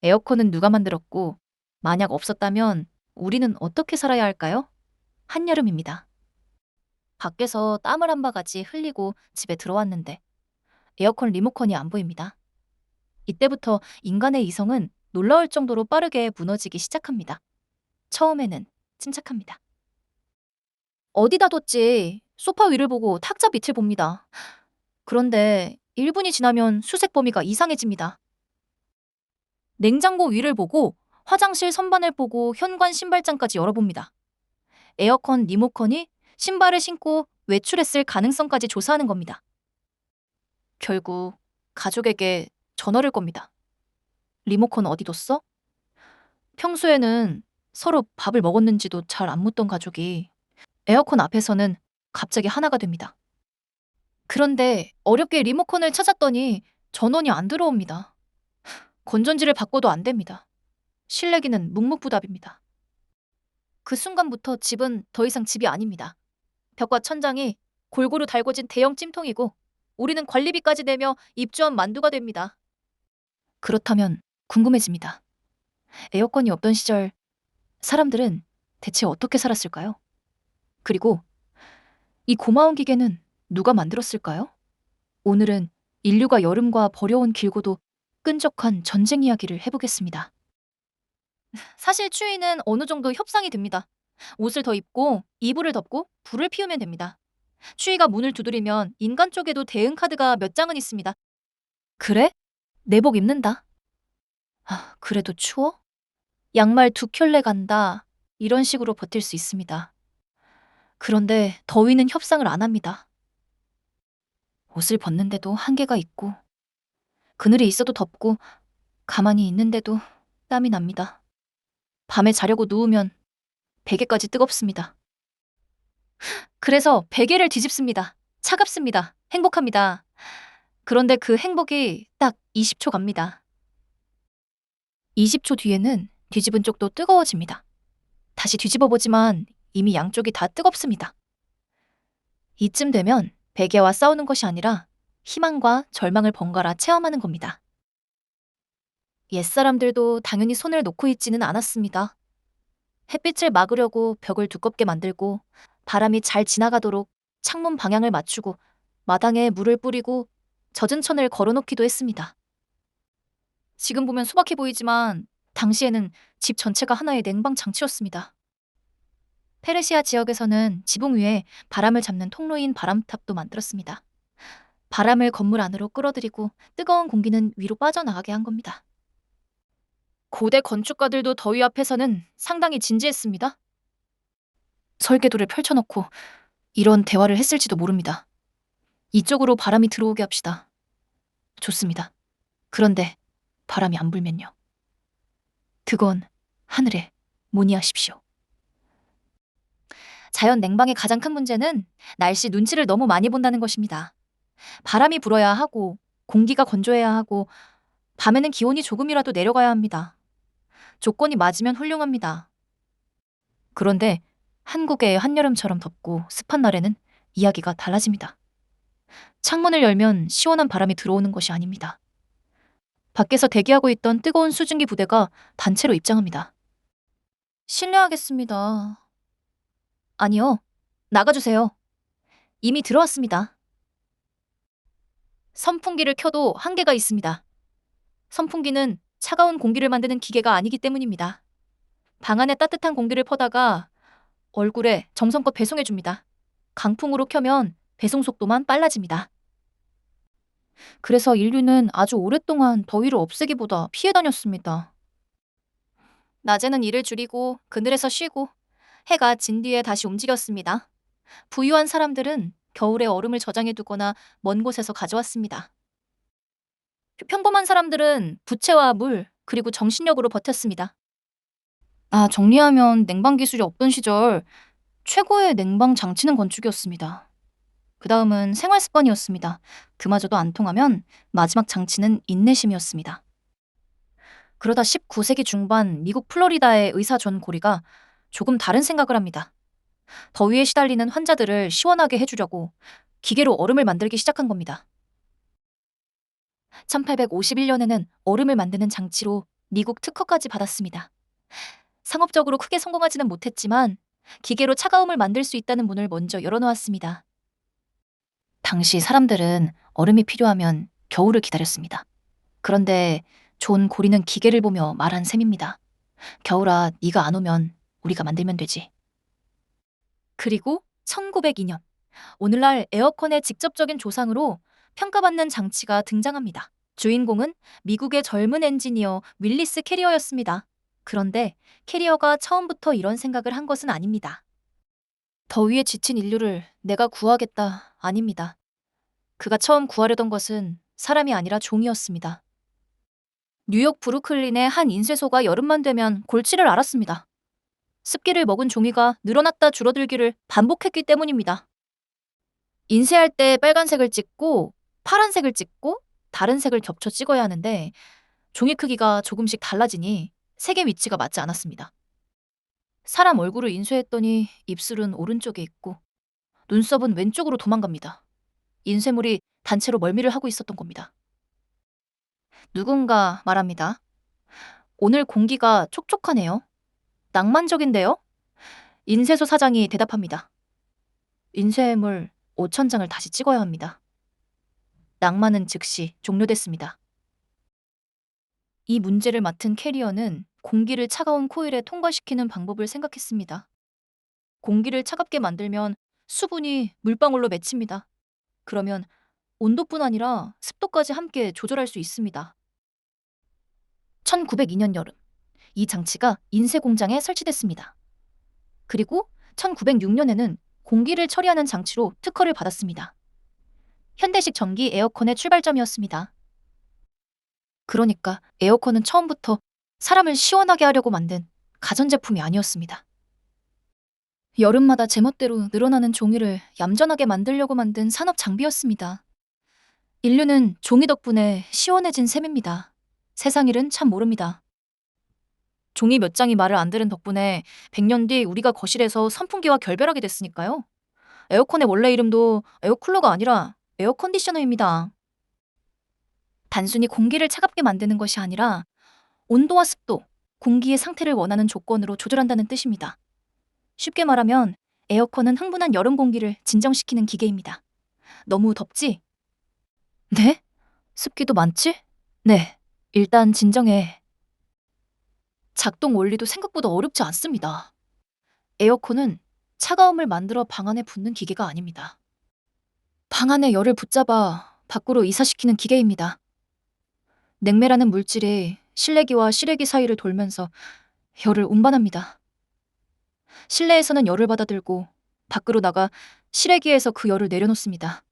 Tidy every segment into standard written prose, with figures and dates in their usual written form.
에어컨은 누가 만들었고, 만약 없었다면 우리는 어떻게 살아야 할까요? 한여름입니다. 밖에서 땀을 한 바가지 흘리고 집에 들어왔는데 에어컨 리모컨이 안 보입니다. 이때부터 인간의 이성은 놀라울 정도로 빠르게 무너지기 시작합니다. 처음에는 침착합니다. 어디다 뒀지? 소파 위를 보고 탁자 밑을 봅니다. 그런데 1분이 지나면 수색 범위가 이상해집니다. 냉장고 위를 보고 화장실 선반을 보고 현관 신발장까지 열어봅니다. 에어컨 리모컨이 신발을 신고 외출했을 가능성까지 조사하는 겁니다. 결국 가족에게 전화를 겁니다. 리모컨 어디 뒀어? 평소에는 서로 밥을 먹었는지도 잘 안 묻던 가족이 에어컨 앞에서는 갑자기 하나가 됩니다. 그런데 어렵게 리모컨을 찾았더니 전원이 안 들어옵니다. 건전지를 바꿔도 안 됩니다. 실내기는 묵묵부답입니다. 그 순간부터 집은 더 이상 집이 아닙니다. 벽과 천장이 골고루 달궈진 대형 찜통이고 우리는 관리비까지 내며 입주한 만두가 됩니다. 그렇다면 궁금해집니다. 에어컨이 없던 시절 사람들은 대체 어떻게 살았을까요? 그리고 이 고마운 기계는 누가 만들었을까요? 오늘은 인류가 여름과 버려온 길고도 끈적한 전쟁 이야기를 해보겠습니다. 사실 추위는 어느 정도 협상이 됩니다. 옷을 더 입고 이불을 덮고 불을 피우면 됩니다. 추위가 문을 두드리면 인간 쪽에도 대응 카드가 몇 장은 있습니다. 그래? 내복 입는다. 아, 그래도 추워? 양말 2켤레 간다. 이런 식으로 버틸 수 있습니다. 그런데 더위는 협상을 안 합니다. 옷을 벗는데도 한계가 있고 그늘에 있어도 덥고 가만히 있는데도 땀이 납니다. 밤에 자려고 누우면 베개까지 뜨겁습니다. 그래서 베개를 뒤집습니다. 차갑습니다. 행복합니다. 그런데 그 행복이 딱 20초 갑니다. 20초 뒤에는 뒤집은 쪽도 뜨거워집니다. 다시 뒤집어 보지만 이미 양쪽이 다 뜨겁습니다. 이쯤 되면 베개와 싸우는 것이 아니라 희망과 절망을 번갈아 체험하는 겁니다. 옛사람들도 당연히 손을 놓고 있지는 않았습니다. 햇빛을 막으려고 벽을 두껍게 만들고 바람이 잘 지나가도록 창문 방향을 맞추고 마당에 물을 뿌리고 젖은 천을 걸어놓기도 했습니다. 지금 보면 소박해 보이지만 당시에는 집 전체가 하나의 냉방 장치였습니다. 페르시아 지역에서는 지붕 위에 바람을 잡는 통로인 바람탑도 만들었습니다. 바람을 건물 안으로 끌어들이고 뜨거운 공기는 위로 빠져나가게 한 겁니다. 고대 건축가들도 더위 앞에서는 상당히 진지했습니다. 설계도를 펼쳐놓고 이런 대화를 했을지도 모릅니다. 이쪽으로 바람이 들어오게 합시다. 좋습니다. 그런데 바람이 안 불면요. 그건 하늘에 문의하십시오. 자연 냉방의 가장 큰 문제는 날씨 눈치를 너무 많이 본다는 것입니다. 바람이 불어야 하고 공기가 건조해야 하고 밤에는 기온이 조금이라도 내려가야 합니다. 조건이 맞으면 훌륭합니다. 그런데 한국의 한여름처럼 덥고 습한 날에는 이야기가 달라집니다. 창문을 열면 시원한 바람이 들어오는 것이 아닙니다. 밖에서 대기하고 있던 뜨거운 수증기 부대가 단체로 입장합니다. 실례하겠습니다. 아니요, 나가주세요. 이미 들어왔습니다. 선풍기를 켜도 한계가 있습니다. 선풍기는 차가운 공기를 만드는 기계가 아니기 때문입니다. 방 안에 따뜻한 공기를 퍼다가 얼굴에 정성껏 배송해줍니다. 강풍으로 켜면 배송 속도만 빨라집니다. 그래서 인류는 아주 오랫동안 더위를 없애기보다 피해 다녔습니다. 낮에는 일을 줄이고 그늘에서 쉬고 해가 진 뒤에 다시 움직였습니다. 부유한 사람들은 겨울에 얼음을 저장해두거나 먼 곳에서 가져왔습니다. 평범한 사람들은 부채와 물, 그리고 정신력으로 버텼습니다. 정리하면 냉방 기술이 없던 시절 최고의 냉방 장치는 건축이었습니다. 그 다음은 생활 습관이었습니다. 그마저도 안 통하면 마지막 장치는 인내심이었습니다. 그러다 19세기 중반 미국 플로리다의 의사 존 고리가 조금 다른 생각을 합니다. 더위에 시달리는 환자들을 시원하게 해주려고 기계로 얼음을 만들기 시작한 겁니다. 1851년에는 얼음을 만드는 장치로 미국 특허까지 받았습니다. 상업적으로 크게 성공하지는 못했지만 기계로 차가움을 만들 수 있다는 문을 먼저 열어놓았습니다. 당시 사람들은 얼음이 필요하면 겨울을 기다렸습니다. 그런데 존 고리는 기계를 보며 말한 셈입니다. 겨울아, 네가 안 오면 우리가 만들면 되지. 그리고 1902년, 오늘날 에어컨의 직접적인 조상으로 평가받는 장치가 등장합니다. 주인공은 미국의 젊은 엔지니어 윌리스 캐리어였습니다. 그런데 캐리어가 처음부터 이런 생각을 한 것은 아닙니다. 더위에 지친 인류를 내가 구하겠다, 아닙니다. 그가 처음 구하려던 것은 사람이 아니라 종이었습니다. 뉴욕 브루클린의 한 인쇄소가 여름만 되면 골치를 앓았습니다. 습기를 먹은 종이가 늘어났다 줄어들기를 반복했기 때문입니다. 인쇄할 때 빨간색을 찍고 파란색을 찍고 다른 색을 겹쳐 찍어야 하는데 종이 크기가 조금씩 달라지니 색의 위치가 맞지 않았습니다. 사람 얼굴을 인쇄했더니 입술은 오른쪽에 있고 눈썹은 왼쪽으로 도망갑니다. 인쇄물이 단체로 멀미를 하고 있었던 겁니다. 누군가 말합니다. 오늘 공기가 촉촉하네요. 낭만적인데요? 인쇄소 사장이 대답합니다. 인쇄물 5,000장을 다시 찍어야 합니다. 낭만은 즉시 종료됐습니다. 이 문제를 맡은 캐리어는 공기를 차가운 코일에 통과시키는 방법을 생각했습니다. 공기를 차갑게 만들면 수분이 물방울로 맺힙니다. 그러면 온도뿐 아니라 습도까지 함께 조절할 수 있습니다. 1902년 여름, 이 장치가 인쇄 공장에 설치됐습니다. 그리고 1906년에는 공기를 처리하는 장치로 특허를 받았습니다. 현대식 전기 에어컨의 출발점이었습니다. 그러니까 에어컨은 처음부터 사람을 시원하게 하려고 만든 가전제품이 아니었습니다. 여름마다 제멋대로 늘어나는 종이를 얌전하게 만들려고 만든 산업 장비였습니다. 인류는 종이 덕분에 시원해진 셈입니다. 세상 일은 참 모릅니다. 종이 몇 장이 말을 안 들은 덕분에 100년 뒤 우리가 거실에서 선풍기와 결별하게 됐으니까요. 에어컨의 원래 이름도 에어쿨러가 아니라 에어컨디셔너입니다. 단순히 공기를 차갑게 만드는 것이 아니라 온도와 습도, 공기의 상태를 원하는 조건으로 조절한다는 뜻입니다. 쉽게 말하면 에어컨은 흥분한 여름 공기를 진정시키는 기계입니다. 너무 덥지? 네? 습기도 많지? 네. 일단 진정해. 작동 원리도 생각보다 어렵지 않습니다. 에어컨은 차가움을 만들어 방 안에 붓는 기계가 아닙니다. 방 안에 열을 붙잡아 밖으로 이사시키는 기계입니다. 냉매라는 물질이 실내기와 실외기 사이를 돌면서 열을 운반합니다. 실내에서는 열을 받아들고 밖으로 나가 실외기에서 그 열을 내려놓습니다.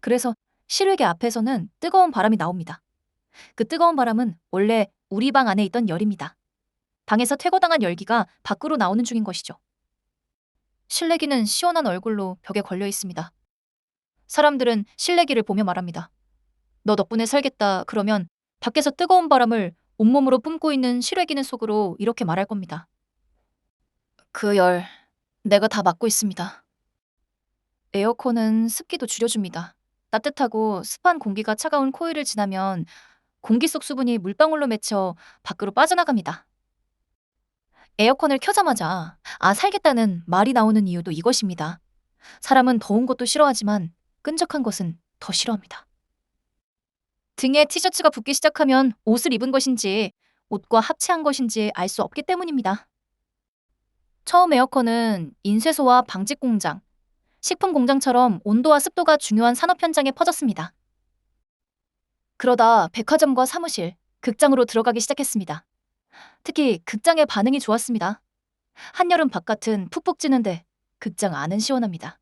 그래서 실외기 앞에서는 뜨거운 바람이 나옵니다. 그 뜨거운 바람은 원래 우리 방 안에 있던 열입니다. 방에서 퇴거당한 열기가 밖으로 나오는 중인 것이죠. 실내기는 시원한 얼굴로 벽에 걸려 있습니다. 사람들은 실내기를 보며 말합니다. 너 덕분에 살겠다. 그러면 밖에서 뜨거운 바람을 온몸으로 뿜고 있는 실외기는 속으로 이렇게 말할 겁니다. 그 열, 내가 다 맡고 있습니다. 에어컨은 습기도 줄여줍니다. 따뜻하고 습한 공기가 차가운 코일을 지나면 공기 속 수분이 물방울로 맺혀 밖으로 빠져나갑니다. 에어컨을 켜자마자 살겠다는 말이 나오는 이유도 이것입니다. 사람은 더운 것도 싫어하지만 끈적한 것은 더 싫어합니다. 등에 티셔츠가 붙기 시작하면 옷을 입은 것인지 옷과 합체한 것인지 알 수 없기 때문입니다. 처음 에어컨은 인쇄소와 방직 공장, 식품 공장처럼 온도와 습도가 중요한 산업 현장에 퍼졌습니다. 그러다 백화점과 사무실, 극장으로 들어가기 시작했습니다. 특히 극장의 반응이 좋았습니다. 한여름 바깥은 푹푹 찌는데 극장 안은 시원합니다.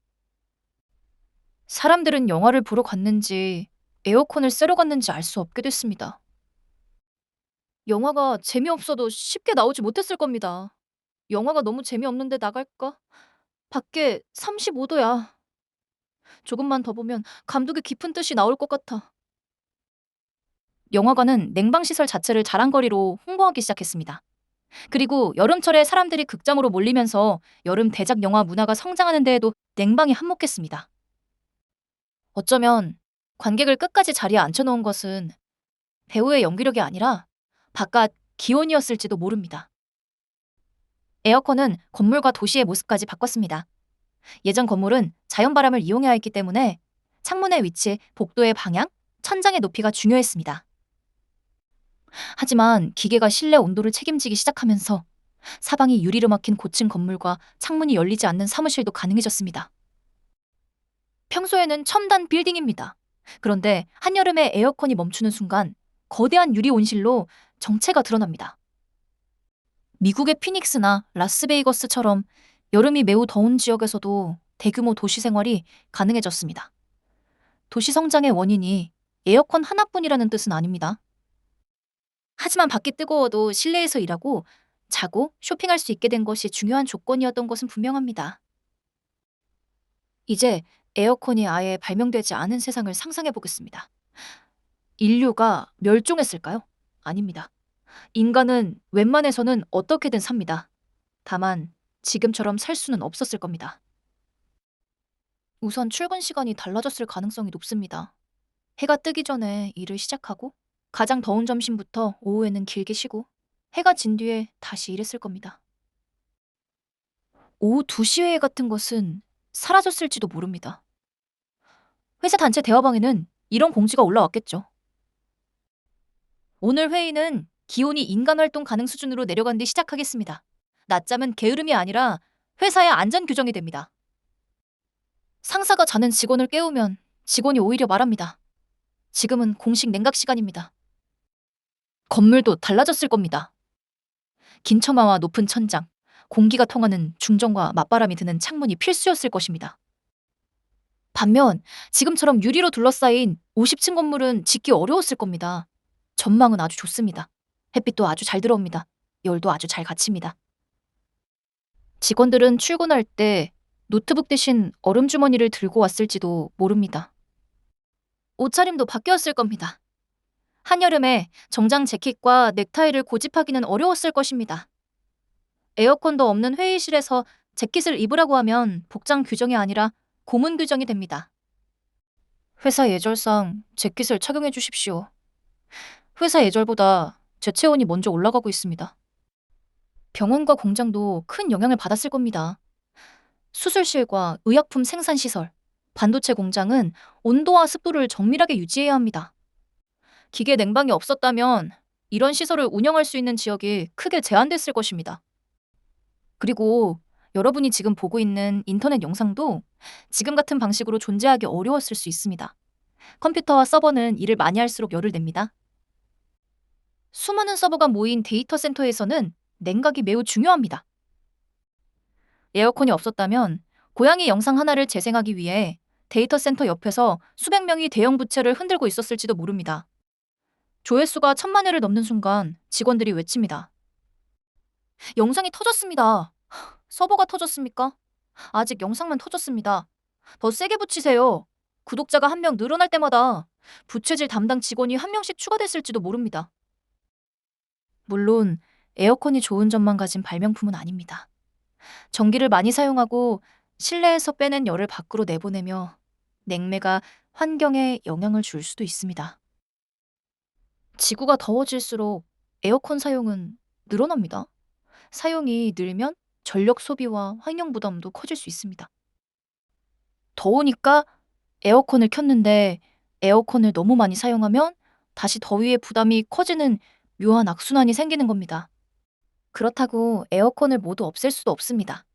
사람들은 영화를 보러 갔는지 에어컨을 쐬러 갔는지 알 수 없게 됐습니다. 영화가 재미없어도 쉽게 나오지 못했을 겁니다. 영화가 너무 재미없는데 나갈까? 밖에 35도야. 조금만 더 보면 감독의 깊은 뜻이 나올 것 같아. 영화관은 냉방시설 자체를 자랑거리로 홍보하기 시작했습니다. 그리고 여름철에 사람들이 극장으로 몰리면서 여름 대작 영화 문화가 성장하는 데에도 냉방이 한몫했습니다. 어쩌면 관객을 끝까지 자리에 앉혀놓은 것은 배우의 연기력이 아니라 바깥 기온이었을지도 모릅니다. 에어컨은 건물과 도시의 모습까지 바꿨습니다. 예전 건물은 자연바람을 이용해야 했기 때문에 창문의 위치, 복도의 방향, 천장의 높이가 중요했습니다. 하지만 기계가 실내 온도를 책임지기 시작하면서 사방이 유리로 막힌 고층 건물과 창문이 열리지 않는 사무실도 가능해졌습니다. 평소에는 첨단 빌딩입니다. 그런데 한여름에 에어컨이 멈추는 순간 거대한 유리 온실로 정체가 드러납니다. 미국의 피닉스나 라스베이거스처럼 여름이 매우 더운 지역에서도 대규모 도시 생활이 가능해졌습니다. 도시 성장의 원인이 에어컨 하나뿐이라는 뜻은 아닙니다. 하지만 밖이 뜨거워도 실내에서 일하고 자고 쇼핑할 수 있게 된 것이 중요한 조건이었던 것은 분명합니다. 이제 에어컨이 아예 발명되지 않은 세상을 상상해 보겠습니다. 인류가 멸종했을까요? 아닙니다. 인간은 웬만해서는 어떻게든 삽니다. 다만 지금처럼 살 수는 없었을 겁니다. 우선 출근 시간이 달라졌을 가능성이 높습니다. 해가 뜨기 전에 일을 시작하고 가장 더운 점심부터 오후에는 길게 쉬고 해가 진 뒤에 다시 일했을 겁니다. 오후 2시 회의 같은 것은 사라졌을지도 모릅니다. 회사 단체 대화방에는 이런 공지가 올라왔겠죠. 오늘 회의는 기온이 인간 활동 가능 수준으로 내려간 뒤 시작하겠습니다. 낮잠은 게으름이 아니라 회사의 안전 규정이 됩니다. 상사가 자는 직원을 깨우면 직원이 오히려 말합니다. 지금은 공식 냉각 시간입니다. 건물도 달라졌을 겁니다. 긴 처마와 높은 천장, 공기가 통하는 중정과 맞바람이 드는 창문이 필수였을 것입니다. 반면 지금처럼 유리로 둘러싸인 50층 건물은 짓기 어려웠을 겁니다. 전망은 아주 좋습니다. 햇빛도 아주 잘 들어옵니다. 열도 아주 잘 갇힙니다. 직원들은 출근할 때 노트북 대신 얼음 주머니를 들고 왔을지도 모릅니다. 옷차림도 바뀌었을 겁니다. 한여름에 정장 재킷과 넥타이를 고집하기는 어려웠을 것입니다. 에어컨도 없는 회의실에서 재킷을 입으라고 하면 복장 규정이 아니라 고문 규정이 됩니다. 회사 예절상 재킷을 착용해 주십시오. 회사 예절보다 제 체온이 먼저 올라가고 있습니다. 병원과 공장도 큰 영향을 받았을 겁니다. 수술실과 의약품 생산시설, 반도체 공장은 온도와 습도를 정밀하게 유지해야 합니다. 기계 냉방이 없었다면 이런 시설을 운영할 수 있는 지역이 크게 제한됐을 것입니다. 그리고 여러분이 지금 보고 있는 인터넷 영상도 지금 같은 방식으로 존재하기 어려웠을 수 있습니다. 컴퓨터와 서버는 일을 많이 할수록 열을 냅니다. 수많은 서버가 모인 데이터 센터에서는 냉각이 매우 중요합니다. 에어컨이 없었다면 고양이 영상 하나를 재생하기 위해 데이터 센터 옆에서 수백 명이 대형 부채를 흔들고 있었을지도 모릅니다. 조회수가 1,000만 회를 넘는 순간 직원들이 외칩니다. 영상이 터졌습니다. 서버가 터졌습니까? 아직 영상만 터졌습니다. 더 세게 붙이세요. 구독자가 한 명 늘어날 때마다 부채질 담당 직원이 한 명씩 추가됐을지도 모릅니다. 물론 에어컨이 좋은 점만 가진 발명품은 아닙니다. 전기를 많이 사용하고 실내에서 빼낸 열을 밖으로 내보내며 냉매가 환경에 영향을 줄 수도 있습니다. 지구가 더워질수록 에어컨 사용은 늘어납니다. 사용이 늘면 전력 소비와 환경 부담도 커질 수 있습니다. 더우니까 에어컨을 켰는데 에어컨을 너무 많이 사용하면 다시 더위의 부담이 커지는 묘한 악순환이 생기는 겁니다. 그렇다고 에어컨을 모두 없앨 수도 없습니다.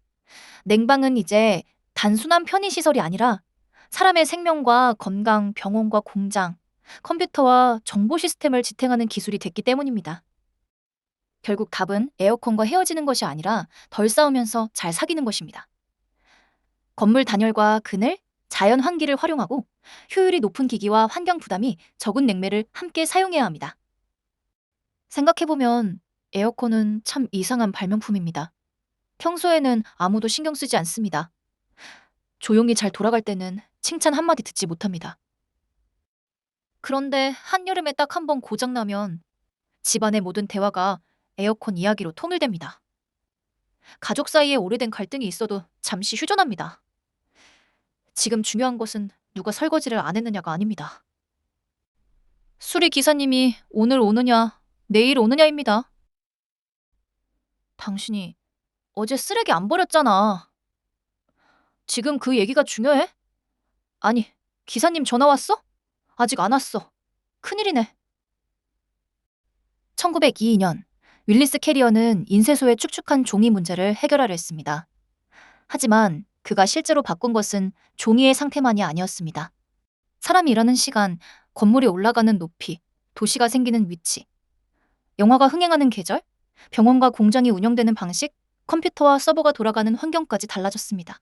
냉방은 이제 단순한 편의시설이 아니라 사람의 생명과 건강, 병원과 공장, 컴퓨터와 정보 시스템을 지탱하는 기술이 됐기 때문입니다. 결국 답은 에어컨과 헤어지는 것이 아니라 덜 싸우면서 잘 사귀는 것입니다. 건물 단열과 그늘, 자연 환기를 활용하고 효율이 높은 기기와 환경 부담이 적은 냉매를 함께 사용해야 합니다. 생각해보면 에어컨은 참 이상한 발명품입니다. 평소에는 아무도 신경 쓰지 않습니다. 조용히 잘 돌아갈 때는 칭찬 한마디 듣지 못합니다. 그런데 한여름에 딱 한 번 고장나면 집안의 모든 대화가 에어컨 이야기로 통일됩니다. 가족 사이에 오래된 갈등이 있어도 잠시 휴전합니다. 지금 중요한 것은 누가 설거지를 안 했느냐가 아닙니다. 수리 기사님이 오늘 오느냐, 내일 오느냐입니다. 당신이 어제 쓰레기 안 버렸잖아. 지금 그 얘기가 중요해? 아니, 기사님 전화 왔어? 아직 안 왔어. 큰일이네. 1902년 윌리스 캐리어는 인쇄소의 축축한 종이 문제를 해결하려 했습니다. 하지만 그가 실제로 바꾼 것은 종이의 상태만이 아니었습니다. 사람이 일하는 시간, 건물이 올라가는 높이, 도시가 생기는 위치, 영화가 흥행하는 계절, 병원과 공장이 운영되는 방식, 컴퓨터와 서버가 돌아가는 환경까지 달라졌습니다.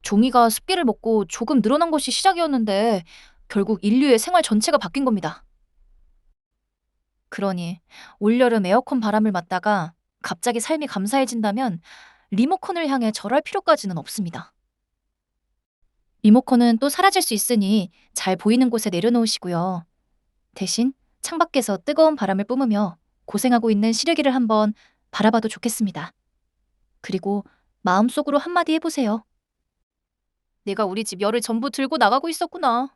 종이가 습기를 먹고 조금 늘어난 것이 시작이었는데 결국 인류의 생활 전체가 바뀐 겁니다. 그러니 올여름 에어컨 바람을 맞다가 갑자기 삶이 감사해진다면 리모컨을 향해 절할 필요까지는 없습니다. 리모컨은 또 사라질 수 있으니 잘 보이는 곳에 내려놓으시고요. 대신 창밖에서 뜨거운 바람을 뿜으며 고생하고 있는 시래기를 한번 바라봐도 좋겠습니다. 그리고 마음속으로 한마디 해보세요. 내가 우리 집 열을 전부 들고 나가고 있었구나.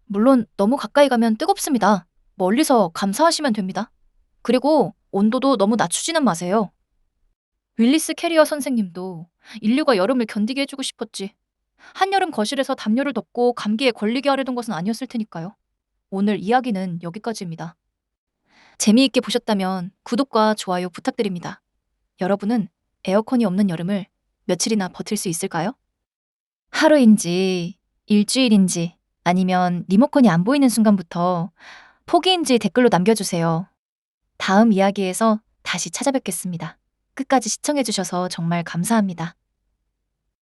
물론 너무 가까이 가면 뜨겁습니다. 멀리서 감사하시면 됩니다. 그리고 온도도 너무 낮추지는 마세요. 윌리스 캐리어 선생님도 인류가 여름을 견디게 해주고 싶었지. 한여름 거실에서 담요를 덮고 감기에 걸리게 하려던 것은 아니었을 테니까요. 오늘 이야기는 여기까지입니다. 재미있게 보셨다면 구독과 좋아요 부탁드립니다. 여러분은 에어컨이 없는 여름을 며칠이나 버틸 수 있을까요? 하루인지 일주일인지 아니면 리모컨이 안 보이는 순간부터 포기인지 댓글로 남겨주세요. 다음 이야기에서 다시 찾아뵙겠습니다. 끝까지 시청해주셔서 정말 감사합니다.